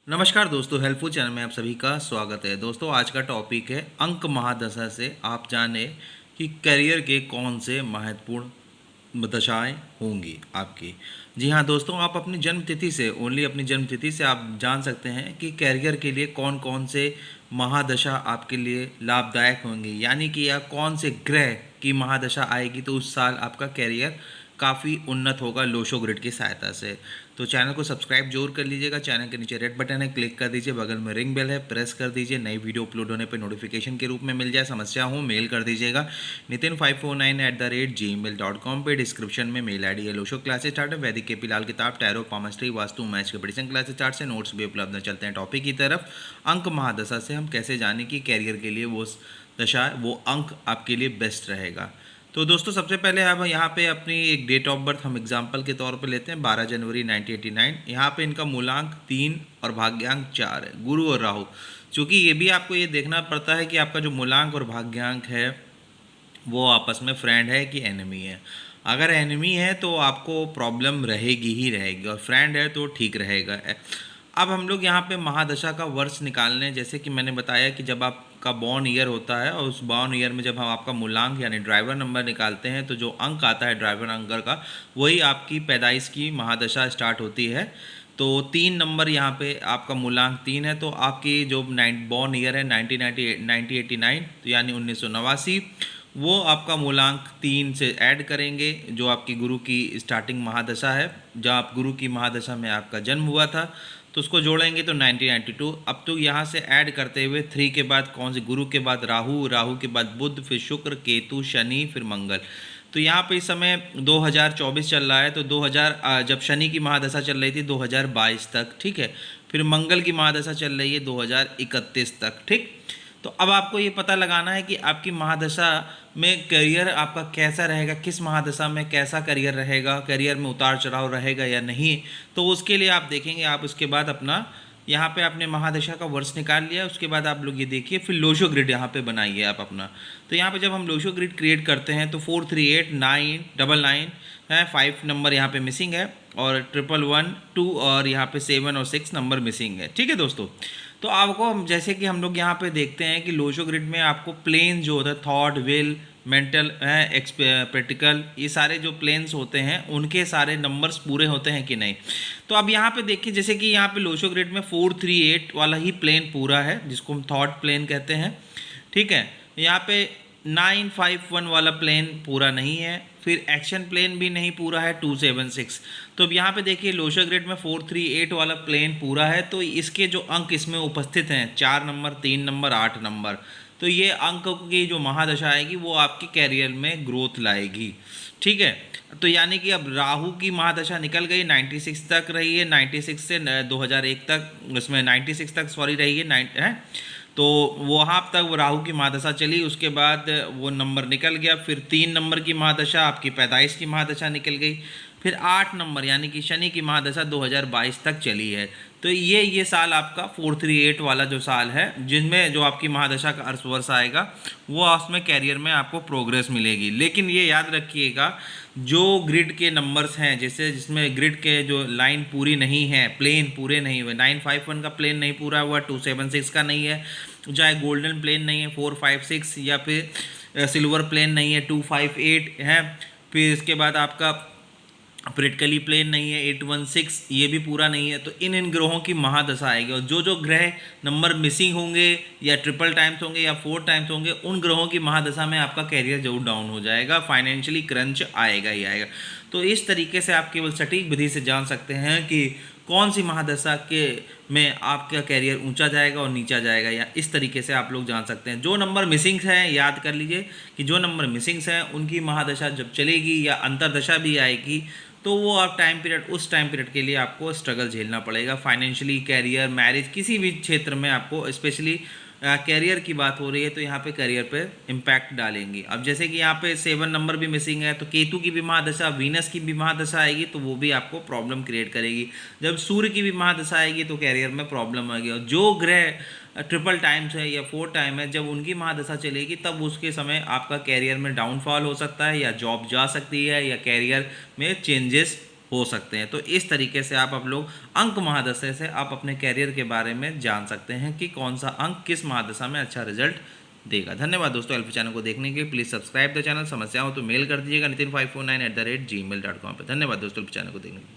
नमस्कार दोस्तों, helpful channel में आप सभी का स्वागत है। दोस्तों, आज का टॉपिक है अंक महादशा से आप जाने कि करियर के कौन से महत्वपूर्ण दशाएं होंगी आपकी। जी हाँ दोस्तों, आप अपनी जन्म तिथि से, ओनली अपनी जन्म तिथि से आप जान सकते हैं कि करियर के लिए कौन कौन से महादशा आपके लिए लाभदायक होंगी, यानी कि या कौन से ग्रह की महादशा आएगी तो उस साल आपका करियर काफ़ी उन्नत होगा लोशो ग्रिड की सहायता से। तो चैनल को सब्सक्राइब जरूर कर लीजिएगा। चैनल के नीचे रेड बटन है, क्लिक कर दीजिए, बगल में रिंग बेल है, प्रेस कर दीजिए। नई वीडियो अपलोड होने पर नोटिफिकेशन के रूप में मिल जाए। समस्या हो मेल कर दीजिएगा nitin549@gmail.com पे। डिस्क्रिप्शन में मेल आईडी है। लोशो क्लासेस स्टार्ट है, वैदिक के पी लाल किताब, टैरो, पामस्ट्री, वास्तु, मैच के प्रिडिक्शन क्लासेस स्टार्ट से नोट्स भी उपलब्ध है। चलते हैं टॉपिक की तरफ। अंक महादशा से हम कैसे जाने कि कैरियर के लिए वो दशा, वो अंक आपके लिए बेस्ट रहेगा। तो दोस्तों, सबसे पहले अब यहाँ पे अपनी एक डेट ऑफ बर्थ हम एग्जांपल के तौर पे लेते हैं, 12 जनवरी 1989। यहाँ पे इनका मूलांक 3 और भाग्यांक 4 है, गुरु और राहु। चूँकि ये भी आपको ये देखना पड़ता है कि आपका जो मूलांक और भाग्यांक है वो आपस में फ्रेंड है कि एनिमी है। अगर एनिमी है तो आपको प्रॉब्लम रहेगी ही रहेगी, और फ्रेंड है तो ठीक रहेगा। अब हम लोग यहाँ पे महादशा का वर्ष निकालने, जैसे कि मैंने बताया कि जब आपका बॉर्न ईयर होता है और उस बॉर्न ईयर में जब हम आपका मूलांक यानी ड्राइवर नंबर निकालते हैं तो जो अंक आता है ड्राइवर नंबर का, वही आपकी पैदाइश की महादशा स्टार्ट होती है। तो 3 नंबर यहाँ पे आपका मूलांक 3 है, तो आपकी जो बॉर्न ईयर है 1989, तो यानी 1989, वो आपका मूलांक 3 से ऐड करेंगे जो आपकी गुरु की स्टार्टिंग महादशा है, जब आप गुरु की महादशा में आपका जन्म हुआ था, तो उसको जोड़ेंगे तो 1992। अब तो यहाँ से ऐड करते हुए 3 के बाद कौन से, गुरु के बाद राहु, राहु के बाद बुध, फिर शुक्र, केतु, शनि, फिर मंगल। तो यहाँ पे इस समय 2024 चल रहा है, तो 2000 जब शनि की महादशा चल रही थी 2022 तक, ठीक है। फिर मंगल की महादशा चल रही है 2031 तक, ठीक। तो अब आपको ये पता लगाना है कि आपकी महादशा में करियर आपका कैसा रहेगा, किस महादशा में कैसा करियर रहेगा, करियर में उतार चढ़ाव रहेगा या नहीं। तो उसके लिए आप देखेंगे, आप उसके बाद अपना यहाँ पे आपने महादशा का वर्ष निकाल लिया, उसके बाद आप लोग ये देखिए, फिर लोशो ग्रिड यहाँ पे बनाइए आप अपना। तो यहाँ पे जब हम लोशो ग्रिड क्रिएट करते हैं तो 438 999 है, 5 नंबर यहाँ पे मिसिंग है, और 111 2 और यहाँ पे 7 और 6 नंबर मिसिंग है, ठीक है दोस्तों। तो आपको जैसे कि हम लोग यहाँ पे देखते हैं कि लोशो ग्रिड में आपको प्लेन जो होता है, थॉट, विल, मेंटल है, प्रैक्टिकल, ये सारे जो प्लेन्स होते हैं उनके सारे नंबर्स पूरे होते हैं कि नहीं। तो अब यहाँ पे देखिए, जैसे कि यहाँ पे लोशो ग्रिड में 438 वाला ही प्लेन पूरा है, जिसको हम थॉट प्लेन कहते हैं, ठीक है। यहाँ पे 951 वाला प्लेन पूरा नहीं है, फिर एक्शन प्लेन भी नहीं पूरा है 276। तो अब यहाँ पे देखिए लोशो ग्रिड में 438 वाला प्लेन पूरा है, तो इसके जो अंक इसमें उपस्थित हैं 4 नंबर, 3 नंबर, 8 नंबर, तो ये अंक की जो महादशा आएगी वो आपके कैरियर में ग्रोथ लाएगी, ठीक है। तो यानी कि अब राहु की महादशा निकल गई, 96 तक रही है, 96 से 2001 तक, उसमें 96 तक सॉरी रही है, तो वहाँ तक वो राहु की महादशा चली। उसके बाद वो नंबर निकल गया, फिर 3 नंबर की महादशा आपकी पैदाइश की महादशा निकल गई, फिर 8 नंबर यानी कि शनि की महादशा 2022 तक चली है। तो ये साल आपका 438 वाला जो साल है, जिनमें जो आपकी महादशा का अर्थ वर्ष आएगा, वो उसमें कैरियर में आपको प्रोग्रेस मिलेगी। लेकिन ये याद रखिएगा, जो ग्रिड के नंबर्स हैं, जैसे जिसमें ग्रिड के जो लाइन पूरी नहीं है, प्लेन पूरे नहीं हुए, 951 का प्लेन नहीं पूरा हुआ, 276 का नहीं है, चाहे गोल्डन प्लेन नहीं है 456, या फिर सिल्वर प्लेन नहीं है 258 है, फिर इसके बाद आपका प्रैक्टिकली प्लेन नहीं है 816, ये भी पूरा नहीं है, तो इन ग्रहों की महादशा आएगी। और जो ग्रह नंबर मिसिंग होंगे या ट्रिपल टाइम्स होंगे या 4 टाइम्स होंगे, उन ग्रहों की महादशा में आपका कैरियर जरूर डाउन हो जाएगा, फाइनेंशियली क्रंच आएगा ही आएगा। तो इस तरीके से आप केवल सटीक विधि से जान सकते हैं कि कौन सी महादशा के में आपका कैरियर ऊंचा जाएगा और नीचा जाएगा, या इस तरीके से आप लोग जान सकते हैं। जो नंबर मिसिंग्स हैं, याद कर लीजिए कि जो नंबर मिसिंग्स हैं उनकी महादशा जब चलेगी या अंतरदशा भी आएगी, तो वो आप उस टाइम पीरियड के लिए आपको स्ट्रगल झेलना पड़ेगा, फाइनेंशियली, कैरियर, मैरिज, किसी भी क्षेत्र में आपको, स्पेशली कैरियर की बात हो रही है तो यहाँ पे करियर पे इम्पैक्ट डालेंगी। अब जैसे कि यहाँ पे 7 नंबर भी मिसिंग है, तो केतु की भी महादशा, वीनस की भी महादशा आएगी तो वो भी आपको प्रॉब्लम क्रिएट करेगी। जब सूर्य की भी महादशा आएगी तो कैरियर में प्रॉब्लम आएगी। और जो ग्रह ट्रिपल टाइम्स है या 4 टाइम है, जब उनकी महादशा चलेगी तब उसके समय आपका कैरियर में डाउनफॉल हो सकता है, या जॉब जा सकती है, या कैरियर में चेंजेस हो सकते हैं। तो इस तरीके से आप लोग अंक महादशा से आप अपने करियर के बारे में जान सकते हैं कि कौन सा अंक किस महादशा में अच्छा रिजल्ट देगा। धन्यवाद दोस्तों, एल्फी चैनल को देखने के लिए। Please subscribe the channel. समस्या हो तो मेल कर दीजिएगा nitin549@gmail.com पर। धन्यवाद दोस्तों, एल्फी चैनल को देखने के लिए।